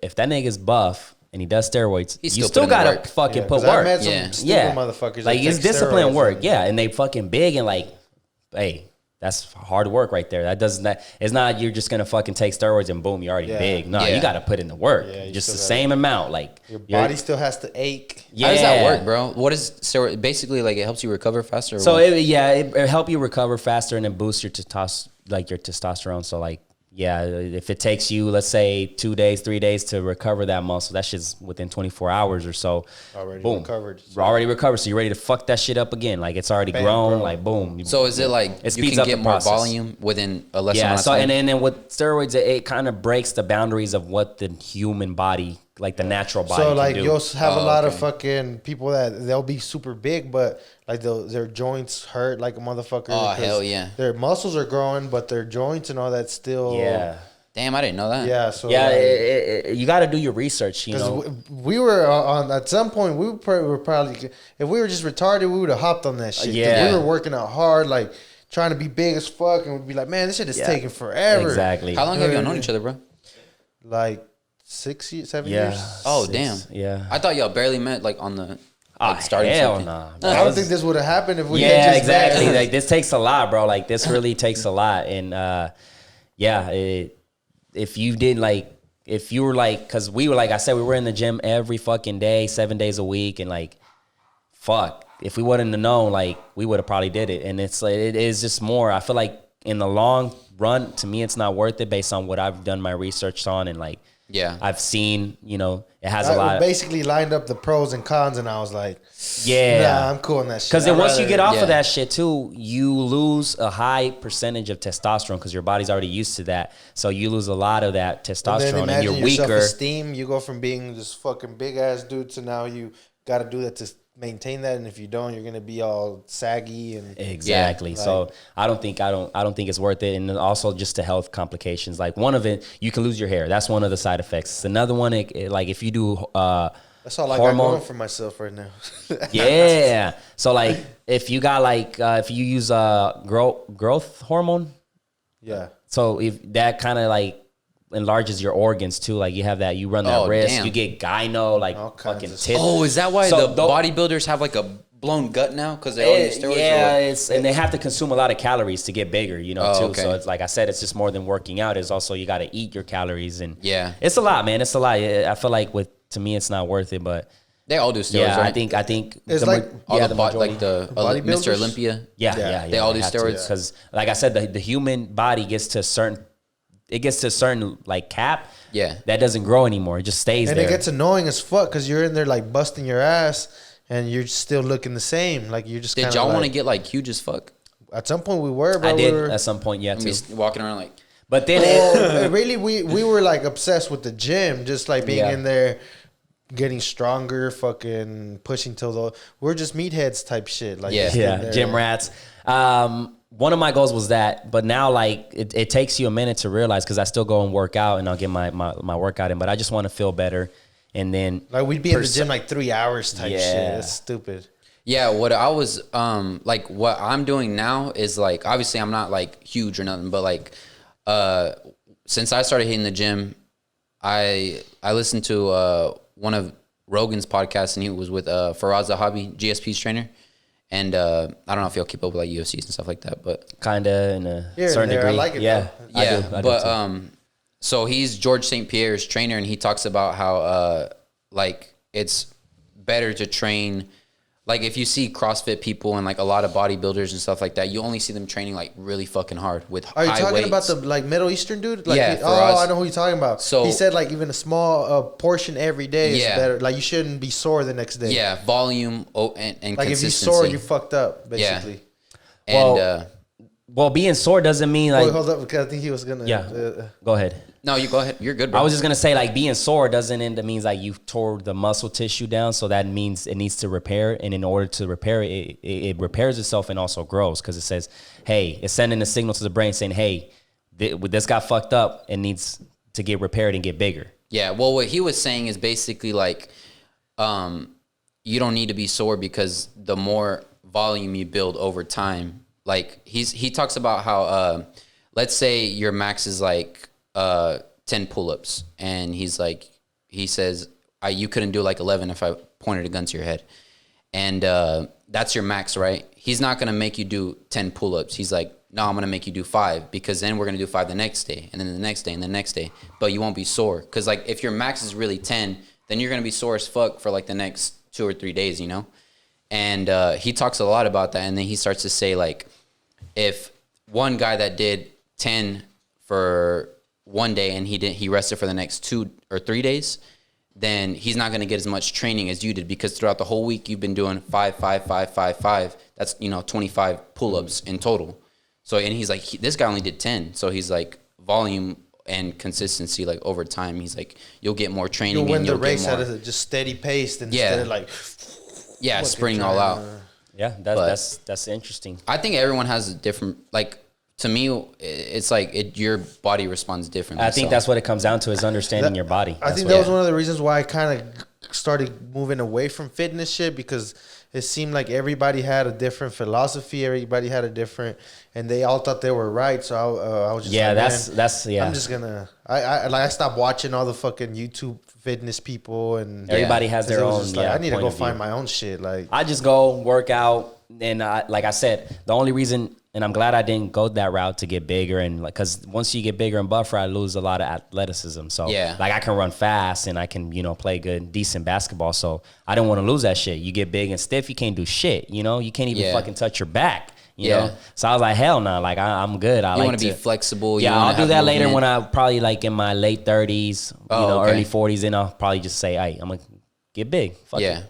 if that nigga's buff and he does steroids, He's you still still gotta work. fucking put work. I met some stupid motherfuckers. Like it's discipline steroids work. Yeah, and they fucking big and like, hey, that's hard work right there. That doesn't. It's not you're just gonna fucking take steroids and boom, you're already big. No, you got to put in the work. Yeah, just the same amount. Like your body still has to ache. Yeah. How does that work, bro? What is steroid? Basically, like it helps you recover faster. Or so it help you recover faster and then boost your testosterone. So like. Yeah, if it takes you, let's say, 2 days, 3 days to recover that muscle, that's just within 24 hours or so. Already recovered. Already recovered. So you're ready to fuck that shit up again. Like it's already grown. Bro. Like boom. So is it like it you can get more volume within a less amount of time? And then with steroids, it kind of breaks the boundaries of what the human body, like the natural body, so like can do. You'll have a lot of fucking people that they'll be super big, but like their joints hurt like a motherfucker. Oh hell yeah! Their muscles are growing, but their joints and all that still. Yeah. Damn, I didn't know that. Yeah. So yeah, you got to do your research. You know, we were on at some point. We were probably if we were just retarded, we would have hopped on that shit. Yeah. We were working out hard, like trying to be big as fuck, and we'd be like, man, this shit is taking forever. Exactly. How long have y'all known each other, bro? Like 6 years, 7 years. Oh 6, damn. Yeah. I thought y'all barely met like on the. Starting hell nah. I don't think this would have happened if we had just exactly. met. Like this takes a lot, bro. Like this really takes a lot, and if you didn't like, if you were like, because we were like I said, we were in the gym every fucking day, 7 days a week, and like, fuck, if we wouldn't have known, like we would have probably did it, and it's like it is just more. I feel like in the long run, to me, it's not worth it based on what I've done my research on and like. Yeah, I've seen, it has a lot. Basically lined up the pros and cons, and I was like, nah, I'm cool on that shit. Because then once you get off of that shit too, you lose a high percentage of testosterone because your body's already used to that. So you lose a lot of that testosterone, and you're weaker. Self-esteem, you go from being this fucking big ass dude to now you got to do that to maintain that, and if you don't, you're gonna be all saggy and exactly. So I don't think it's worth it, and also just the health complications. Like one of it, you can lose your hair. That's one of the side effects. Another one, like if you do that's all I got going for myself right now. Yeah. So like if you got like if you use growth hormone, so if that kind of like enlarges your organs too, like you have that, you run that risk. Damn. You get gyno, like fucking tits. Oh, is that why the bodybuilders have like a blown gut now because they're all these steroids? Yeah, and they have to consume a lot of calories to get bigger, too. Okay. So it's like I said, it's just more than working out. It's also you got to eat your calories, and it's a lot, man. It's a lot. I feel like to me, it's not worth it, but. They all do steroids, right? I think it's like the Mr. Olympia. Yeah. They all do steroids because, like I said, the human body gets to a certain like cap. Yeah, that doesn't grow anymore. It just stays there. And it gets annoying as fuck because you're in there like busting your ass and you're still looking the same. Like you're just. Did y'all want to get like huge as fuck? At some point we were, bro. I did at some point, too. Walking around like. But then really we were like obsessed with the gym, just like being in there. Getting stronger, fucking pushing till we're just meatheads type shit. Like gym rats. One of my goals was that, but now like it takes you a minute to realize because I still go and work out and I'll get my workout in, but I just want to feel better. And then like we'd be in the gym like 3 hours type shit. That's stupid. Yeah, what I was like what I'm doing now is like obviously I'm not like huge or nothing, but like since I started hitting the gym, I listened to one of Rogan's podcasts, and he was with Faraz Zahabi, GSP's trainer. And I don't know if y'all keep up with like UFCs and stuff like that, but kinda in a certain degree. I like it. Yeah, I do so he's George St. Pierre's trainer, and he talks about how like it's better to train. Like if you see CrossFit people and like a lot of bodybuilders and stuff like that, you only see them training like really fucking hard with high weights. Are you talking about the like Middle Eastern dude? Like, yeah. I know who you're talking about. So he said like even a small portion every day is better. Like you shouldn't be sore the next day. Yeah, volume and like if you're sore, you fucked up basically. Yeah. And well, being sore doesn't mean like. Wait, hold up, because I think he was gonna. Go ahead. No, you go ahead. You're good, bro. I was just gonna say like being sore doesn't end. It means like you tore the muscle tissue down, so that means it needs to repair. And in order to repair it, it repairs itself and also grows because it says, "Hey," it's sending a signal to the brain saying, "Hey, this got fucked up. It needs to get repaired and get bigger." Yeah. Well, what he was saying is basically like, you don't need to be sore because the more volume you build over time, like he talks about how, let's say your max is like 10 pull-ups, and he's like, he says, you couldn't do like 11 if I pointed a gun to your head. And that's your max, right? He's not going to make you do 10 pull-ups. He's like, no, I'm going to make you do 5 because then we're going to do 5 the next day and then the next day and the next day. But you won't be sore. Because like if your max is really 10, then you're going to be sore as fuck for like the next 2 or 3 days, you know? And he talks a lot about that. And then he starts to say like, if one guy that did 10 for one day and he rested for the next 2 or 3 days, then he's not going to get as much training as you did because throughout the whole week you've been doing 5, 5, 5, 5, 5. That's 25 pull-ups in total. So and he's like this guy only did 10. So he's like volume and consistency like over time. He's like you'll get more training. You'll win and the you'll race get more, at a just steady pace instead of like sprinting all out. Yeah, that's interesting. I think everyone has a different like. To me, it's like your body responds differently. I think that's what it comes down to is understanding your body. I think that was one of the reasons why I kind of started moving away from fitness shit because it seemed like everybody had a different philosophy. Everybody had a different, and they all thought they were right. So I was just that's I'm just gonna I stopped watching all the fucking YouTube fitness people and everybody has their own. I need to go find my own shit. Like I just go work out, and like I said, the only reason. And I'm glad I didn't go that route to get bigger and like, cause once you get bigger and buffer, I lose a lot of athleticism. So like I can run fast and I can, play good, decent basketball. So I didn't want to lose that shit. You get big and stiff, you can't do shit. You can't even fucking touch your back. You know? So I was like, hell no, like I'm good. I want to be flexible. Yeah, I'll do that later when I probably like in my late 30s, early 40s, and I'll probably just say, hey, I'm gonna get big. Fuck it.